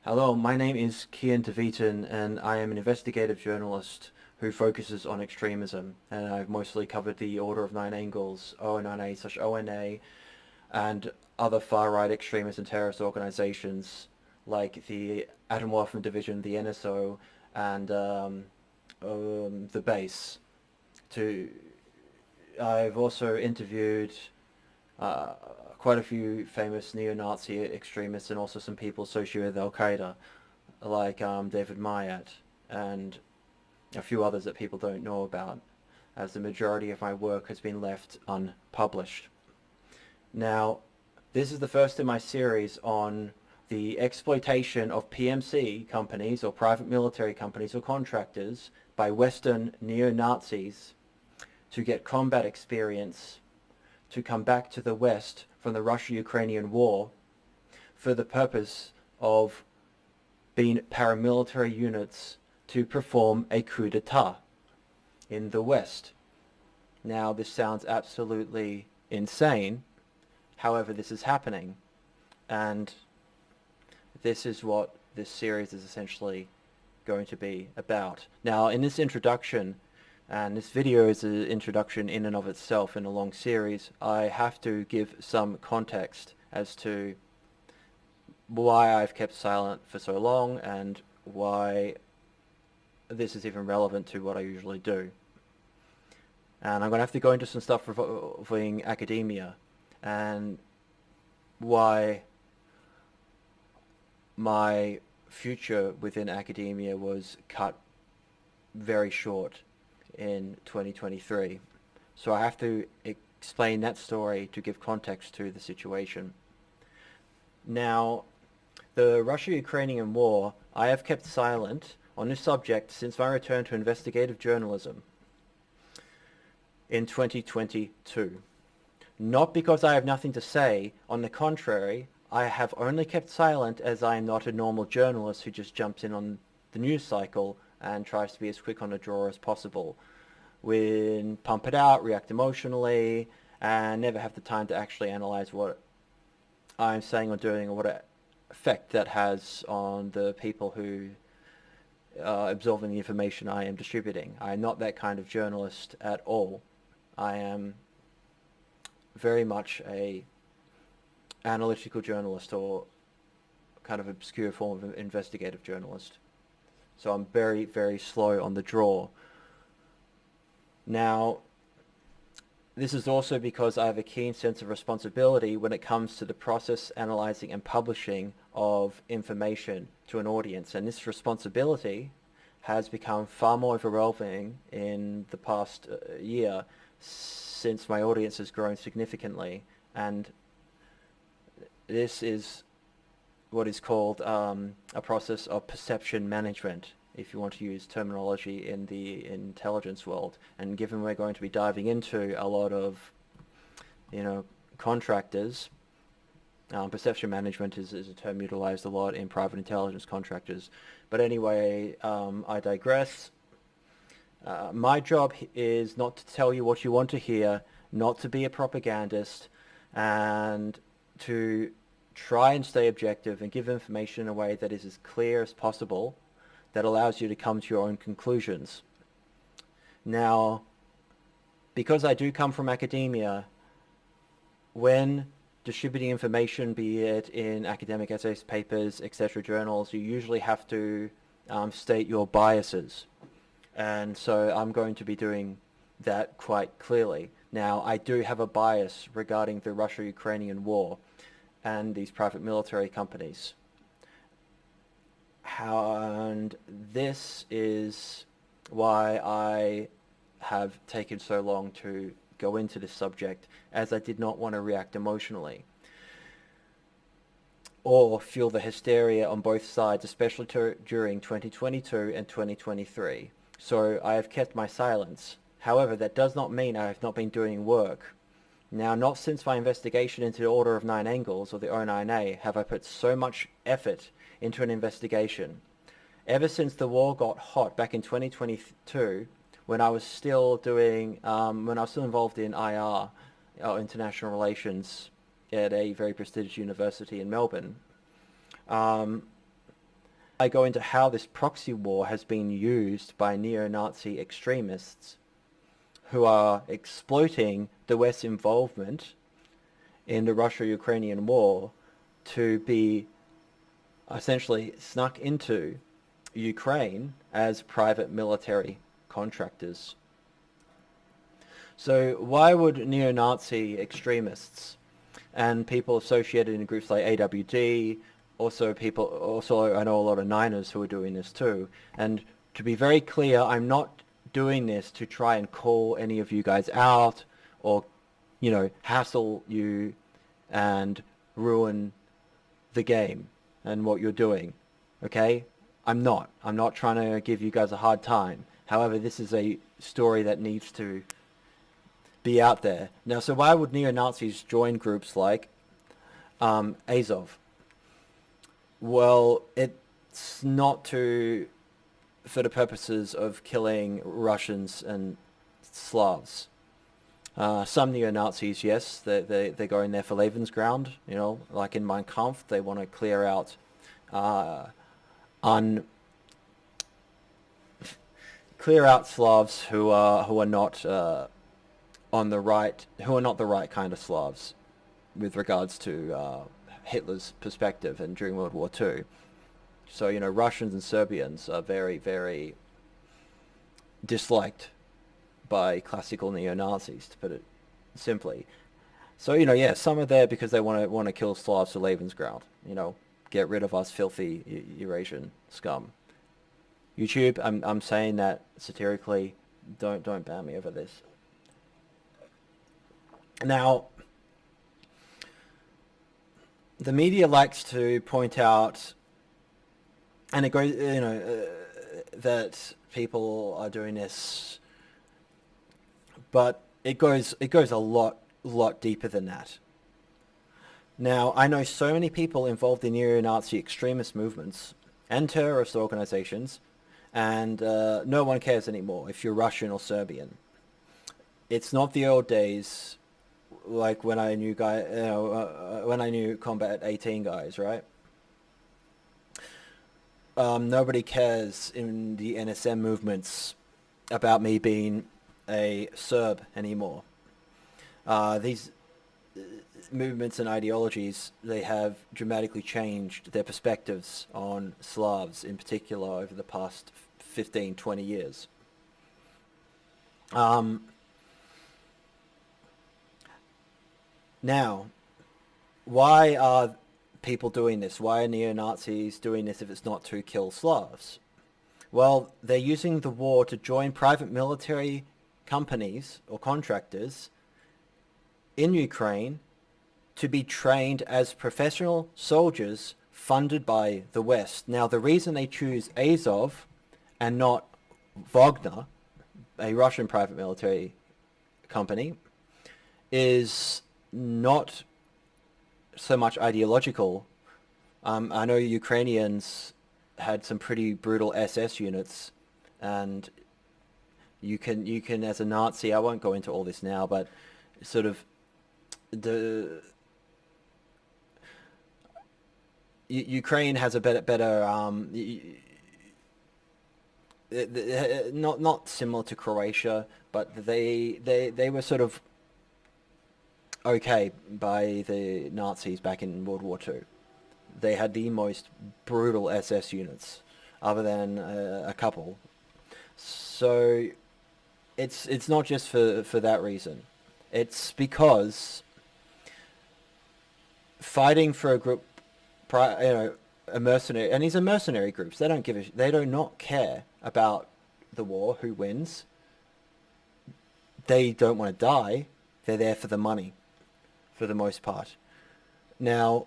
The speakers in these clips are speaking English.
Hello, my name is Kian Devitan and I am an investigative journalist who focuses on extremism, and I've mostly covered the Order of Nine Angles, ONA/ONA, and other far-right extremist and terrorist organizations like the Atomwaffen Division, the NSO, and the base. To I've also interviewed uh, quite a few famous neo-Nazi extremists and also some people associated with Al-Qaeda, like David Mayat and a few others that people don't know about, as the majority of my work has been left unpublished. Now, this is the first in my series on the exploitation of PMC companies or private military companies or contractors by Western neo-Nazis to get combat experience to come back to the West from the Russo-Ukrainian War for the purpose of being paramilitary units to perform a coup d'etat in the West. Now, this sounds absolutely insane. However, this is happening, and this is what this series is essentially going to be about. Now, in this introduction, and this video is an introduction in and of itself in a long series, I have to give some context as to why I've kept silent for so long and why this is even relevant to what I usually do. And I'm going to have to go into some stuff involving academia and why my future within academia was cut very short in 2023. So I have to explain that story to give context to the situation. Now, the Russia-Ukrainian War, I have kept silent on this subject since my return to investigative journalism in 2022. Not because I have nothing to say, on the contrary, I have only kept silent as I am not a normal journalist who just jumps in on the news cycle and tries to be as quick on the draw as possible. We pump it out, react emotionally, and never have the time to actually analyze what I'm saying or doing or what effect that has on the people who are absorbing the information I am distributing. I am not that kind of journalist at all. I am very much a analytical journalist or kind of obscure form of investigative journalist. So I'm very, very slow on the draw. Now, this is also because I have a keen sense of responsibility when it comes to the process, analyzing, and publishing of information to an audience. And this responsibility has become far more overwhelming in the past year since my audience has grown significantly. And this is what is called a process of perception management, if you want to use terminology in the intelligence world. And given we're going to be diving into a lot of, contractors, perception management is a term utilized a lot in private intelligence contractors. But anyway, I digress. My job is not to tell you what you want to hear, not to be a propagandist, and to try and stay objective and give information in a way that is as clear as possible, that allows you to come to your own conclusions. Now, because I do come from academia, when distributing information, be it in academic essays, papers, etc., journals, you usually have to state your biases. And so I'm going to be doing that quite clearly. Now, I do have a bias regarding the Russia-Ukrainian War and these private military companies. And this is why I have taken so long to go into this subject, as I did not want to react emotionally or feel the hysteria on both sides, especially during 2022 and 2023. So I have kept my silence. However, that does not mean I have not been doing work. Now, not since my investigation into the Order of Nine Angles, or the O9A, have I put so much effort into an investigation. Ever since the war got hot back in 2022, when I was still involved in IR, international relations, at a very prestigious university in Melbourne, I go into how this proxy war has been used by neo-Nazi extremists who are exploiting the West's involvement in the Russo-Ukrainian War to be essentially snuck into Ukraine as private military contractors. So why would neo-Nazi extremists and people associated in groups like AWD, also I know a lot of Niners who are doing this too, and to be very clear, I'm not doing this to try and call any of you guys out or, hassle you and ruin the game and what you're doing, okay? I'm not trying to give you guys a hard time. However, this is a story that needs to be out there. Now, so why would neo-Nazis join groups like Azov? Well, it's not for the purposes of killing Russians and Slavs. Some neo-Nazis, yes, they're going there for Lebensground, like in Mein Kampf, they want to clear out Slavs who are not who are not the right kind of Slavs with regards to Hitler's perspective and during World War II. So, Russians and Serbians are very, very disliked by classical neo-Nazis, to put it simply. So, some are there because they want to kill Slavs for Lebensground, get rid of us filthy Eurasian scum. YouTube, I'm saying that satirically, don't ban me over this. Now, the media likes to point out, and it goes, that people are doing this, but it goes a lot deeper than that. Now, I know so many people involved in neo-Nazi extremist movements and terrorist organizations, and no one cares anymore if you're Russian or Serbian. It's not the old days, like when I knew when I knew Combat 18 guys, right? Nobody cares in the NSM movements about me being a Serb anymore. These movements and ideologies, they have dramatically changed their perspectives on Slavs in particular over the past 15, 20 years. Now, why are people doing this? Why are neo-Nazis doing this if it's not to kill Slavs? Well, they're using the war to join private military companies or contractors in Ukraine to be trained as professional soldiers funded by the West. Now, the reason they choose Azov and not Wagner, a Russian private military company, is not so much ideological. I know Ukrainians had some pretty brutal SS units, and you can as a Nazi, I won't go into all this now, but sort of Ukraine has a better not similar to Croatia, but they were sort of okay by the Nazis back in World War II. They had the most brutal SS units, other than a couple. So it's not just for that reason. It's because fighting for a group, a mercenary, and these are mercenary groups. They do not care about the war, who wins. They don't want to die. They're there for the money, for the most part. Now,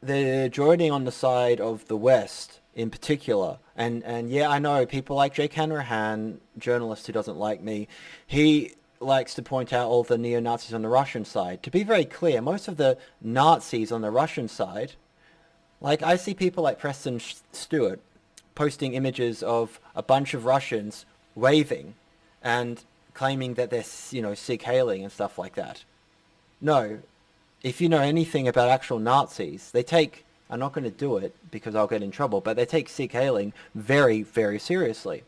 they're joining on the side of the West in particular. And yeah, I know people like Jake Hanrahan, journalist who doesn't like me, he likes to point out all the neo-Nazis on the Russian side. To be very clear, most of the Nazis on the Russian side, like I see people like Preston Stewart posting images of a bunch of Russians waving and claiming that they're, Sikh hailing and stuff like that. No, if you know anything about actual Nazis, they take I'm not going to do it because I'll get in trouble. But they take Sikh hailing very, very seriously.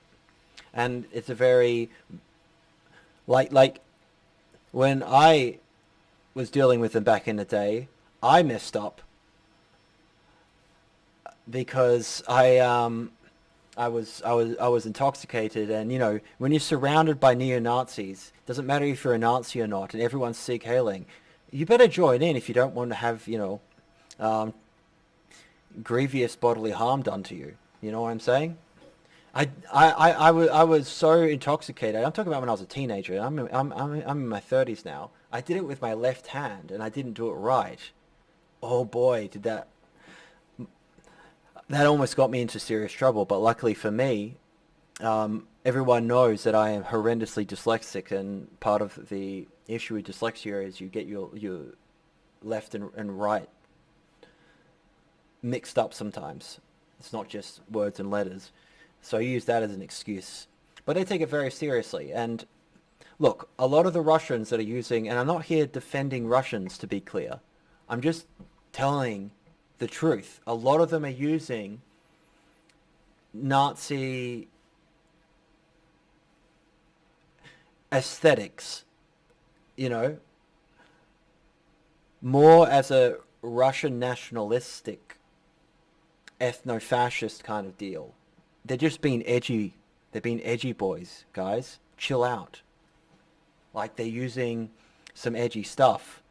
And it's a very, like when I was dealing with them back in the day, I messed up because I was intoxicated, and when you're surrounded by neo-Nazis, doesn't matter if you're a Nazi or not, and everyone's Sikh hailing, you better join in if you don't want to have um, grievous bodily harm done to you. You know what I'm saying? I was so intoxicated. I'm talking about when I was a teenager. I'm in my 30s now. I did it with my left hand, and I didn't do it right. Oh boy, did that almost got me into serious trouble. But luckily for me, everyone knows that I am horrendously dyslexic, and part of the issue with dyslexia is you get your left and right mixed up sometimes. It's not just words and letters. So I use that as an excuse. But they take it very seriously. And look, a lot of the Russians that are using, and I'm not here defending Russians to be clear, I'm just telling the truth. A lot of them are using Nazi aesthetics, more as a Russian nationalistic, ethno-fascist kind of deal. They're just being edgy. They're being edgy boys, guys. Chill out. Like, they're using some edgy stuff,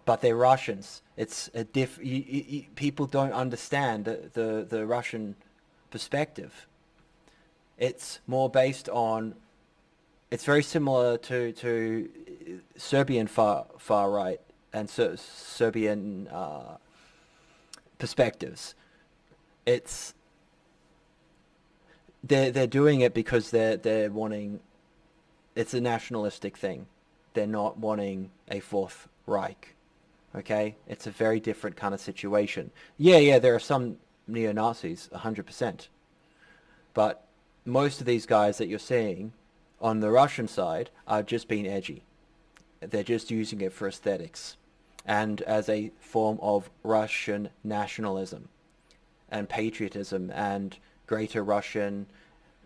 but they're Russians. It's a people don't understand the Russian perspective. It's more based on. It's very similar to Serbian far right and Serbian perspectives. It's they're doing it because they're wanting. It's a nationalistic thing. They're not wanting a Fourth Reich. Okay, it's a very different kind of situation. Yeah, there are some neo-Nazis, 100%, but most of these guys that you're seeing on the Russian side are just being edgy. They're just using it for aesthetics and as a form of Russian nationalism and patriotism and greater Russian,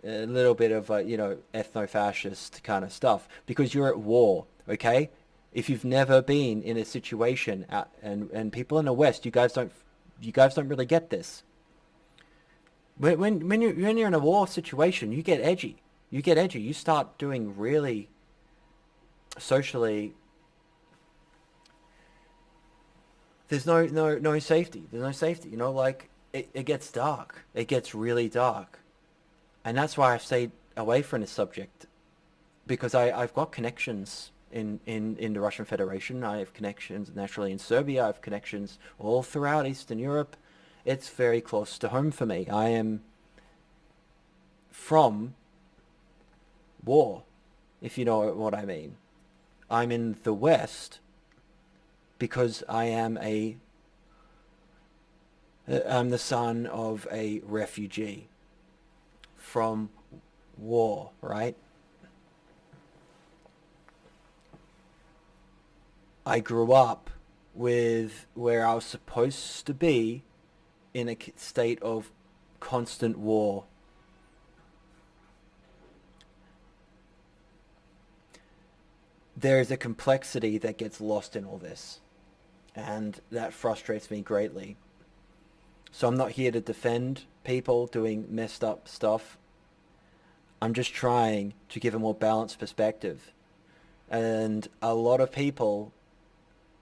a little bit of ethno-fascist kind of stuff, because you're at war. Okay, if you've never been in a situation and people in the West, you guys don't really get this. When you're in a war situation, you get edgy. You start doing really socially. There's no safety. There's no safety. Like it gets dark. It gets really dark, and that's why I've stayed away from this subject, because I've got connections in the Russian Federation. I have connections naturally in Serbia. I have connections all throughout Eastern Europe. It's very close to home for me. I am from war, if you know what I mean. I'm in the West because I'm the son of a refugee from war, right? I grew up with where I was supposed to be in a state of constant war. There is a complexity that gets lost in all this, and that frustrates me greatly. So I'm not here to defend people doing messed up stuff. I'm just trying to give a more balanced perspective. And a lot of people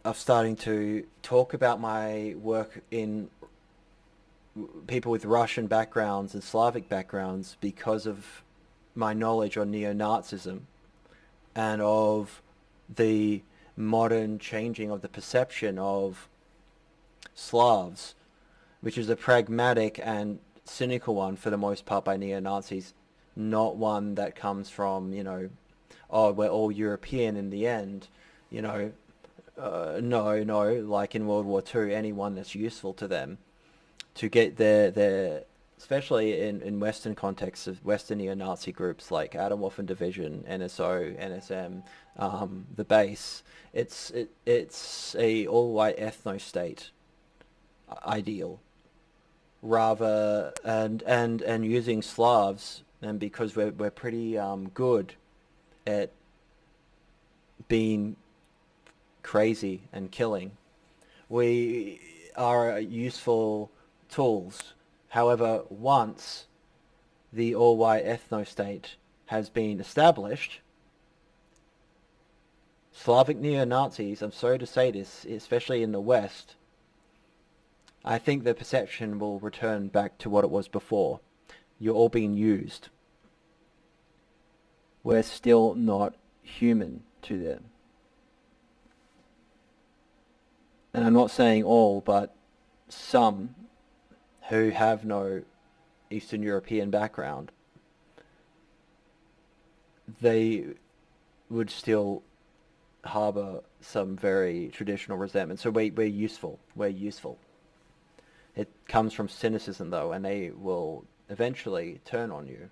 are starting to talk about my work in people with Russian backgrounds and Slavic backgrounds because of my knowledge on neo-Nazism and of the modern changing of the perception of Slavs, which is a pragmatic and cynical one for the most part by neo-Nazis, not one that comes from, we're all European in the end, no, like in World War II, anyone that's useful to them to get their especially in Western contexts of Western neo-Nazi groups like Atomwaffen Division, NSO, NSM, the base. It's a all-white ethno-state ideal, rather and using Slavs, and because we're pretty good at being crazy and killing, we are useful tools. However, once the all-white ethno-state has been established, Slavic neo-Nazis, I'm sorry to say this, especially in the West, I think the perception will return back to what it was before. You're all being used. We're still not human to them. And I'm not saying all, but some who have no Eastern European background, they would still harbour some very traditional resentment. So we're useful. We're useful. It comes from cynicism, though, and they will eventually turn on you.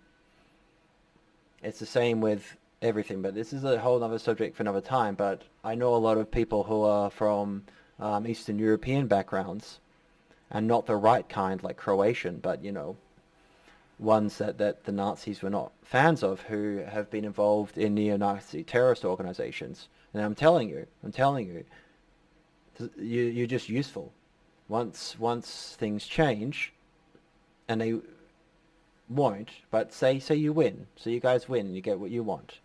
It's the same with everything, but this is a whole other subject for another time. But I know a lot of people who are from Eastern European backgrounds, and not the right kind, like Croatian, but, you know, ones that the Nazis were not fans of, who have been involved in neo-Nazi terrorist organizations. And I'm telling you, you're just useful. Once things change, and they won't, but say you win, so you guys win, you get what you want.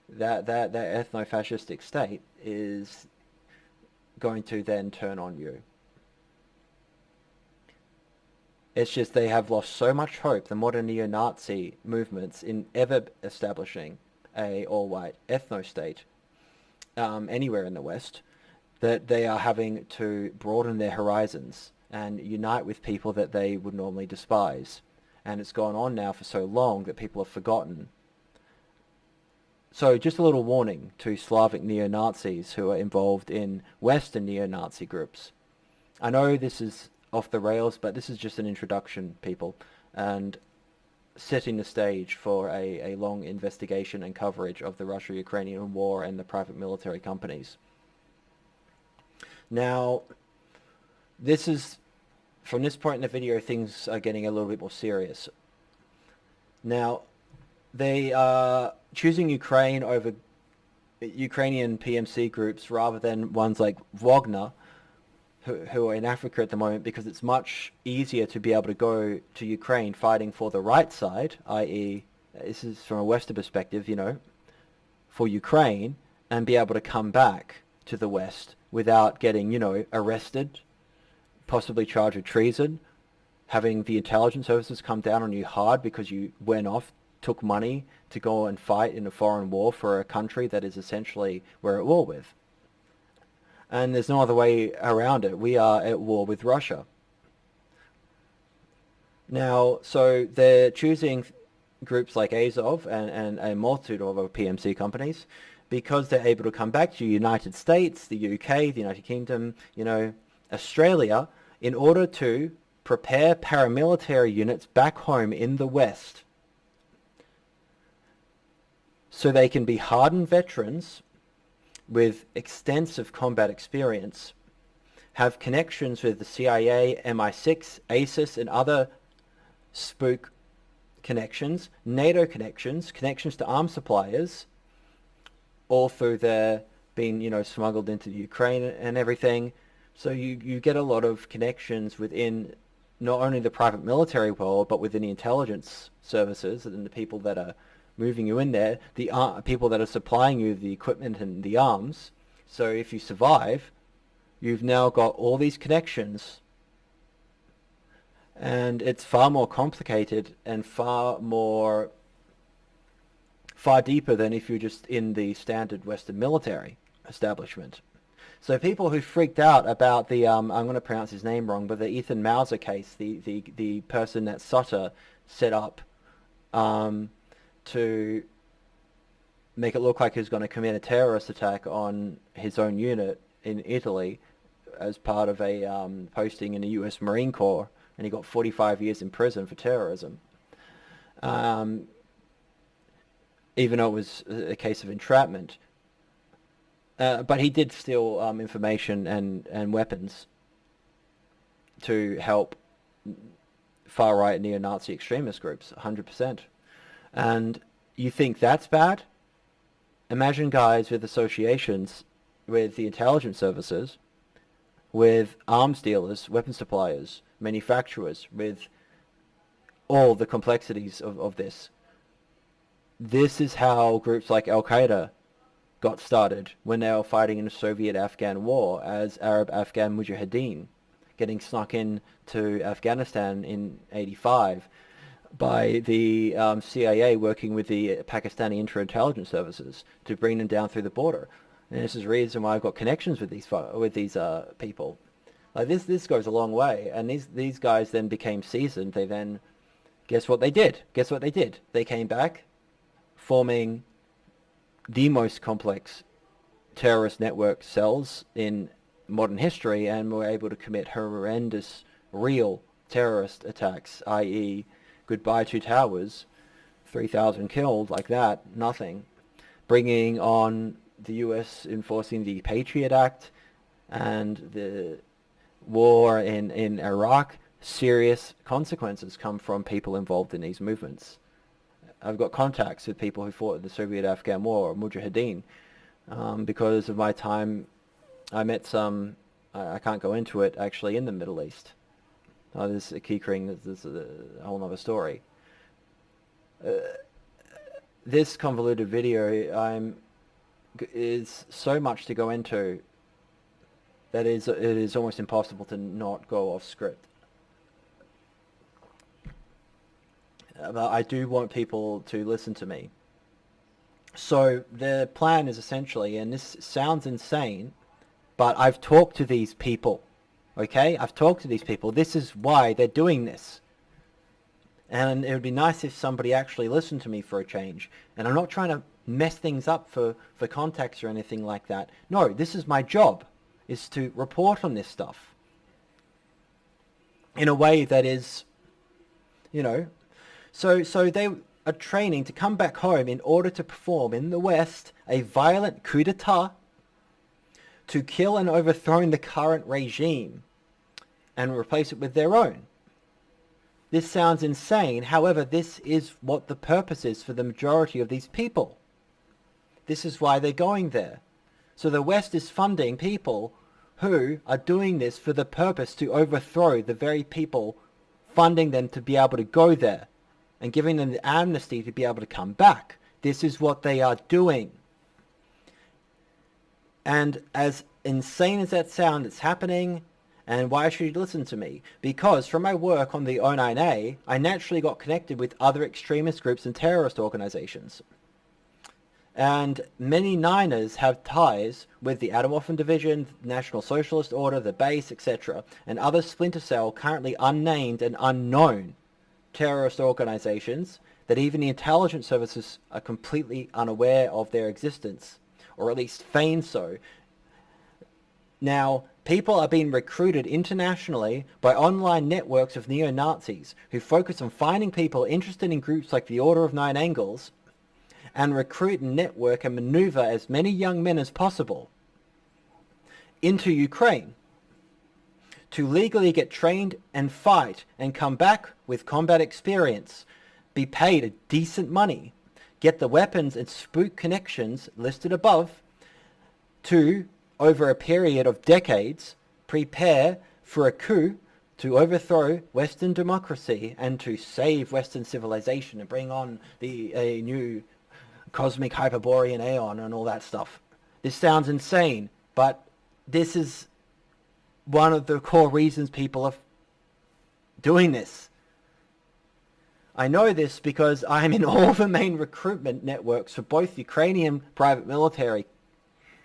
That ethno-fascistic state is going to then turn on you. It's just they have lost so much hope, the modern neo-Nazi movements, in ever establishing a all-white ethno-state anywhere in the West, that they are having to broaden their horizons and unite with people that they would normally despise. And it's gone on now for so long that people have forgotten. So just a little warning to Slavic neo-Nazis who are involved in Western neo-Nazi groups. I know this is off the rails, but this is just an introduction, people, and setting the stage for a long investigation and coverage of the Russo-Ukrainian War and the private military companies. Now, this is, from this point in the video, things are getting a little bit more serious. Now, they are choosing Ukraine over Ukrainian PMC groups rather than ones like Wagner, who are in Africa at the moment, because it's much easier to be able to go to Ukraine fighting for the right side, i.e., this is from a Western perspective, you know, for Ukraine, and be able to come back to the West without getting, you know, arrested, possibly charged with treason, having the intelligence services come down on you hard because you went off, took money to go and fight in a foreign war for a country that is essentially we're at war with. And there's no other way around it. We are at war with Russia. Now, so they're choosing groups like Azov and a multitude of other PMC companies because they're able to come back to the United States, the UK, the United Kingdom, you know, Australia, in order to prepare paramilitary units back home in the West so they can be hardened veterans with extensive combat experience, have connections with the CIA, MI6, ASIS, and other spook connections, NATO connections, connections to arms suppliers, all through their being, you know, smuggled into Ukraine and everything. So you get a lot of connections within not only the private military world, but within the intelligence services and the people that are moving you in there, the people that are supplying you the equipment and the arms. So if you survive, you've now got all these connections, and it's far more complicated and far deeper than if you're just in the standard Western military establishment. So people who freaked out about the, I'm going to pronounce his name wrong, but the Ethan Mauser case, the person that Sutter set up to make it look like he was going to commit a terrorist attack on his own unit in Italy as part of a posting in the US Marine Corps, and he got 45 years in prison for terrorism. Even though it was a case of entrapment. But he did steal information and weapons to help far-right neo-Nazi extremist groups, 100%. And you think that's bad? Imagine guys with associations with the intelligence services, with arms dealers, weapon suppliers, manufacturers, with all the complexities of this. This is how groups like Al-Qaeda got started when they were fighting in the Soviet-Afghan war as Arab-Afghan Mujahideen, getting snuck in to Afghanistan in 85 by the CIA working with the Pakistani intelligence services to bring them down through the border. And this is the reason why I've got connections with these people. Like this goes a long way. And these guys then became seasoned. They then, guess what they did? They came back, forming the most complex terrorist network cells in modern history, and were able to commit horrendous, real terrorist attacks, i.e. goodbye to towers, 3,000 killed, like that, nothing. Bringing on the US enforcing the Patriot Act and the war in Iraq. Serious consequences come from people involved in these movements. I've got contacts with people who fought in the Soviet-Afghan War, or Mujahideen, because of my time. I met some, I can't go into it, actually, in the Middle East. This is a key ring, this is a whole other story. This convoluted video is so much to go into that it is almost impossible to not go off script. But I do want people to listen to me. So the plan is essentially, and this sounds insane, but I've talked to these people, okay? I've talked to these people. This is why they're doing this. And it would be nice if somebody actually listened to me for a change. And I'm not trying to mess things up for contacts or anything like that. No, this is my job, is to report on this stuff in a way that is, you know. So they are training to come back home in order to perform in the West a violent coup d'etat to kill and overthrow the current regime and replace it with their own. This sounds insane. However, this is what the purpose is for the majority of these people. This is why they're going there. So the West is funding people who are doing this for the purpose to overthrow the very people funding them to be able to go there and giving them the amnesty to be able to come back. This is what they are doing. And as insane as that sounds, it's happening. And why should you listen to me? Because from my work on the O9A, I naturally got connected with other extremist groups and terrorist organizations. And many Niners have ties with the Atomwaffen Division, National Socialist Order, the Base, etc., and other splinter cell, currently unnamed and unknown terrorist organizations that even the intelligence services are completely unaware of their existence, or at least feign so. Now, people are being recruited internationally by online networks of neo-Nazis who focus on finding people interested in groups like the Order of Nine Angles and recruit and network and maneuver as many young men as possible into Ukraine to legally get trained and fight and come back with combat experience, be paid a decent money, get the weapons and spook connections listed above to, over a period of decades, prepare for a coup to overthrow Western democracy and to save Western civilization and bring on a new cosmic Hyperborean Aeon and all that stuff. This sounds insane, but this is one of the core reasons people are doing this. I know this because I'm in all the main recruitment networks for both Ukrainian private military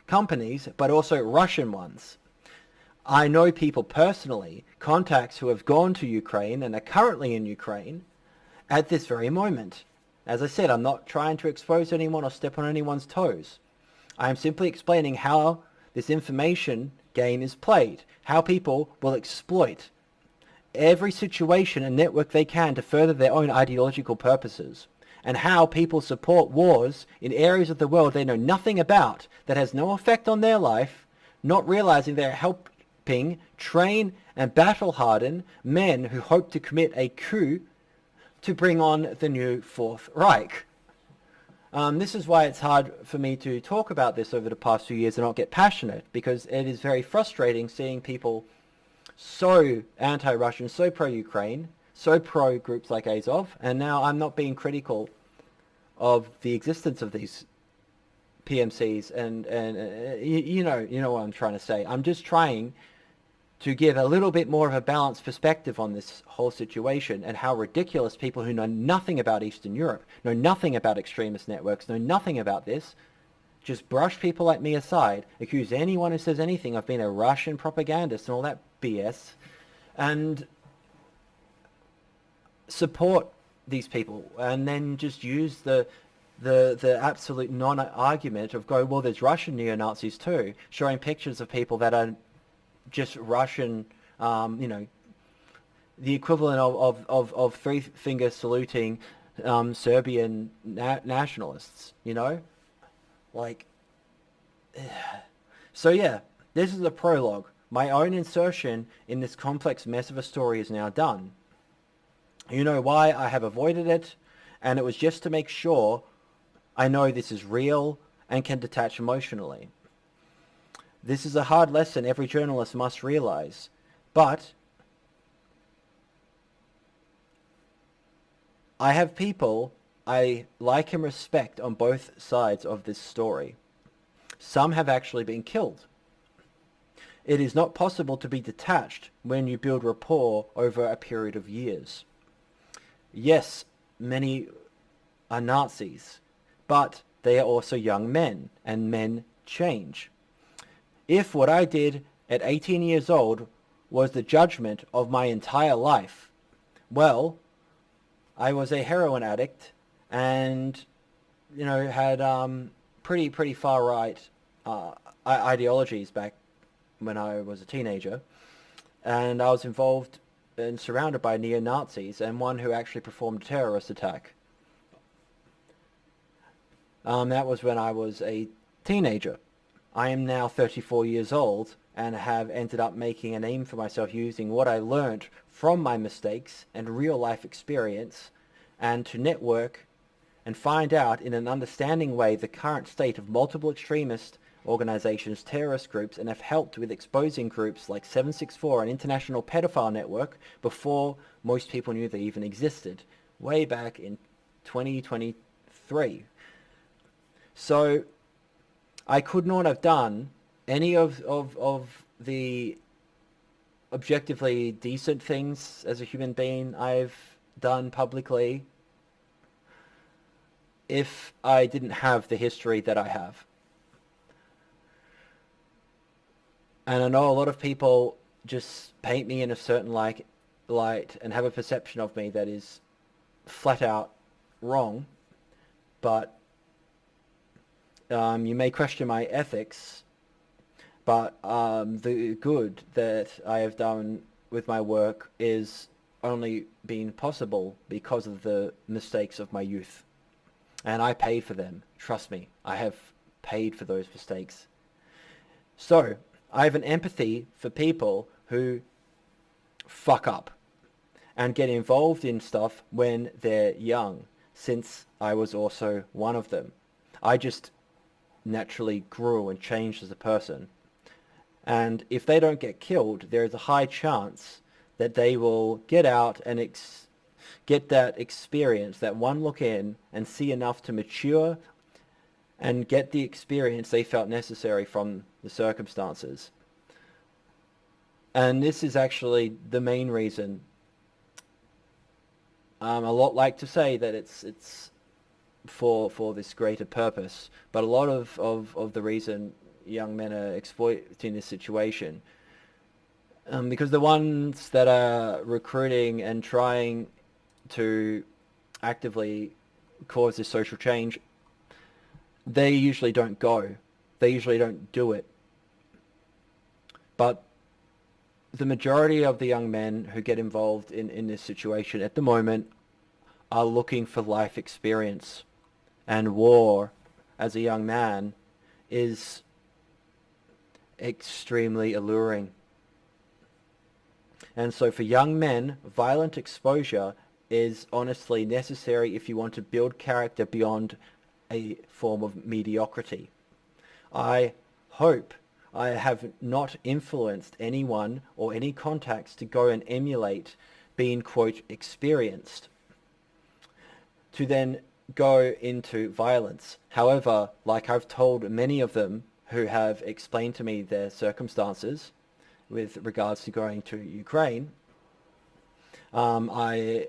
companies, but also Russian ones. I know people personally, contacts who have gone to Ukraine and are currently in Ukraine at this very moment. As I said, I'm not trying to expose anyone or step on anyone's toes. I am simply explaining how this information game is played, how people will exploit every situation and network they can to further their own ideological purposes, and how people support wars in areas of the world they know nothing about, that has no effect on their life, not realizing they're helping equipping, train and battle-harden men who hope to commit a coup to bring on the new Fourth Reich. This is why it's hard for me to talk about this over the past few years and not get passionate, because it is very frustrating seeing people so anti-Russian, so pro-Ukraine, so pro-groups like Azov, and now I'm not being critical of the existence of these PMCs, and you know what I'm trying to say. I'm just trying to give a little bit more of a balanced perspective on this whole situation and how ridiculous people who know nothing about Eastern Europe, know nothing about extremist networks, know nothing about this, just brush people like me aside, accuse anyone who says anything of being a Russian propagandist and all that BS, and support these people, and then just use the absolute non-argument of go, well, there's Russian neo-Nazis too, showing pictures of people that are just Russian, the equivalent of three-finger saluting Serbian nationalists, like. So yeah, this is a prologue. My own insertion in this complex mess of a story is now done. You know why I have avoided it, and it was just to make sure I know this is real and can detach emotionally. This is a hard lesson every journalist must realize, but I have people I like and respect on both sides of this story. Some have actually been killed. It is not possible to be detached when you build rapport over a period of years. Yes, many are Nazis, but they are also young men, and men change. If what I did at 18 years old was the judgment of my entire life, well, I was a heroin addict and, had pretty far right ideologies back when I was a teenager, and I was involved and surrounded by neo-Nazis and one who actually performed a terrorist attack. That was when I was a teenager. I am now 34 years old and have ended up making a name for myself using what I learned from my mistakes and real-life experience, and to network and find out in an understanding way the current state of multiple extremist organizations, terrorist groups, and have helped with exposing groups like 764, an international pedophile network, before most people knew they even existed, way back in 2023. So I could not have done any of the objectively decent things as a human being I've done publicly if I didn't have the history that I have. And I know a lot of people just paint me in a certain light and have a perception of me that is flat out wrong, but you may question my ethics, but the good that I have done with my work is only been possible because of the mistakes of my youth. And I paid for them. Trust me, I have paid for those mistakes. So I have an empathy for people who fuck up and get involved in stuff when they're young, since I was also one of them. I just naturally grew and changed as a person. And if they don't get killed, there is a high chance that they will get out and get that experience, that one look in, and see enough to mature and get the experience they felt necessary from the circumstances. And this is actually the main reason. A lot like to say that it's for this greater purpose, but a lot of the reason young men are exploiting this situation, because the ones that are recruiting and trying to actively cause this social change, they usually don't go. They usually don't do it. But the majority of the young men who get involved in this situation at the moment are looking for life experience. And war, as a young man, is extremely alluring. And so for young men, violent exposure is honestly necessary if you want to build character beyond a form of mediocrity. I hope I have not influenced anyone or any contacts to go and emulate being, quote, experienced, to then go into violence. However, like I've told many of them who have explained to me their circumstances with regards to going to Ukraine, I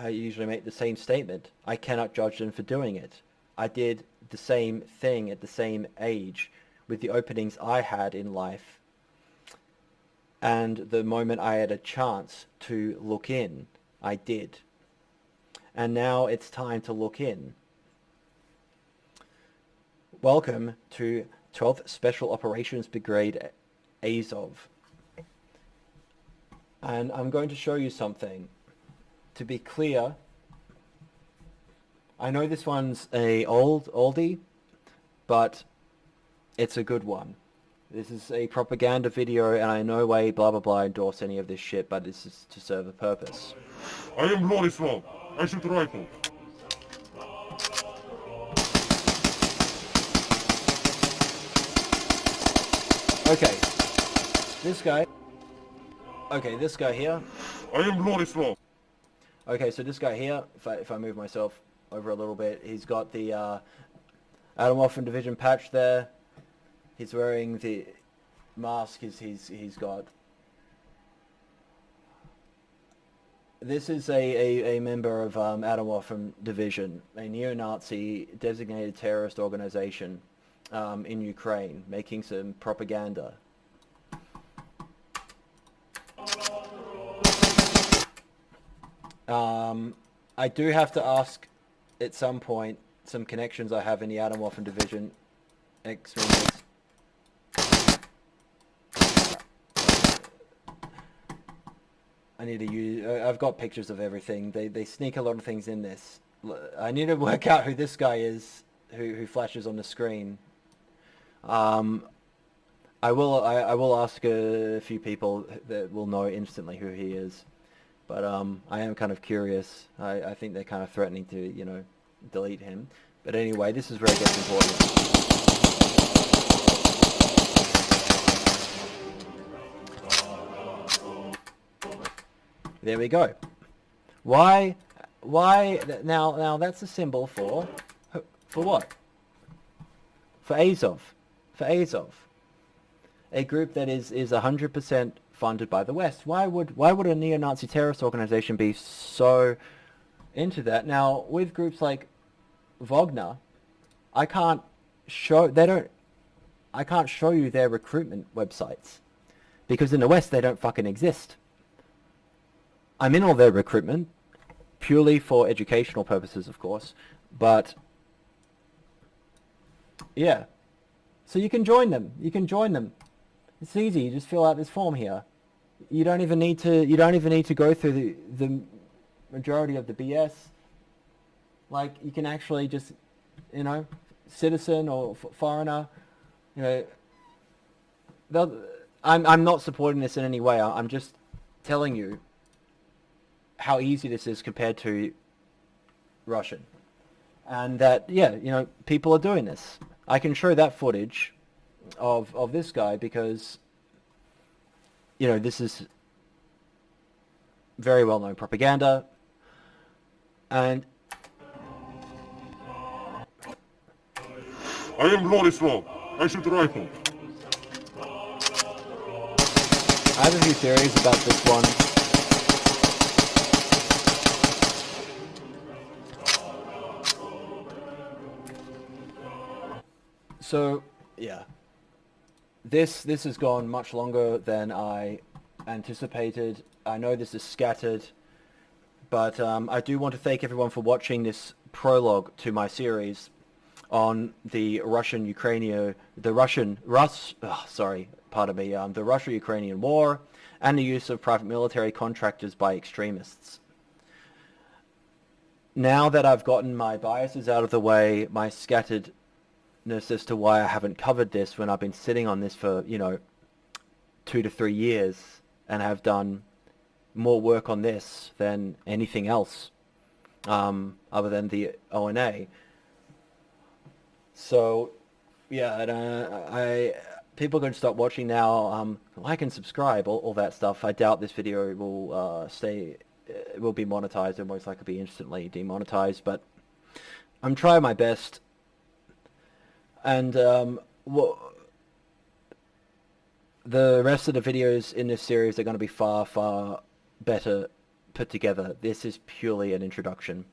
usually make the same statement. I cannot judge them for doing it. I did the same thing at the same age with the openings I had in life. And the moment I had a chance to look in, I did. And now it's time to look in. Welcome to 12th Special Operations Brigade Azov. And I'm going to show you something. To be clear, I know this one's a oldie, but it's a good one. This is a propaganda video, and I no way blah blah blah endorse any of this shit, but this is to serve a purpose. I am Lorislav. I shoot rifle. Okay, this guy. Okay, this guy here. I am Lorislav. Okay, so this guy here, if I move myself over a little bit, he's got the Atomwaffen Division patch there. He's wearing the mask. He's got. This is a member of Atomwaffen Division, a neo-Nazi designated terrorist organization in Ukraine, making some propaganda. I do have to ask at some point some connections I have in the Atomwaffen Division. Extremists. I need to use... I've got pictures of everything. They sneak a lot of things in this. I need to work out who this guy is, who flashes on the screen. I will ask a few people that will know instantly who he is. But I am kind of curious. I think they're kind of threatening to, you know, delete him. But anyway, this is where it gets important. There we go. Why now that's a symbol for what? For Azov. For Azov. A group that is 100% funded by the West. Why would a neo-Nazi terrorist organization be so into that? Now, with groups like Wagner, I can't show you their recruitment websites because in the West they don't fucking exist. I'm in all their recruitment purely for educational purposes, of course, but yeah. So you can join them. It's easy. You just fill out this form here. You don't even need to go through the majority of the BS. Like, you can actually just, you know, citizen or foreigner, you know. I'm not supporting this in any way. I'm just telling you how easy this is compared to Russian, and that, yeah, you know, people are doing this. I can show that footage of this guy because, you know, this is very well-known propaganda. And I am Lorislav. I shoot rifle. I have a few theories about this one. So, yeah. This has gone much longer than I anticipated. I know this is scattered, but I do want to thank everyone for watching this prologue to my series on the Russo-Ukrainian War and the use of private military contractors by extremists. Now that I've gotten my biases out of the way, my scatteredness as to why I haven't covered this when I've been sitting on this for, you know, 2 to 3 years and have done more work on this than anything else, other than the ONA. So, yeah, and people are going to start watching now. Like and subscribe, all that stuff. I doubt this video will will be monetized. It'll most likely be instantly demonetized, but I'm trying my best. And the rest of the videos in this series are going to be far, far better put together. This is purely an introduction.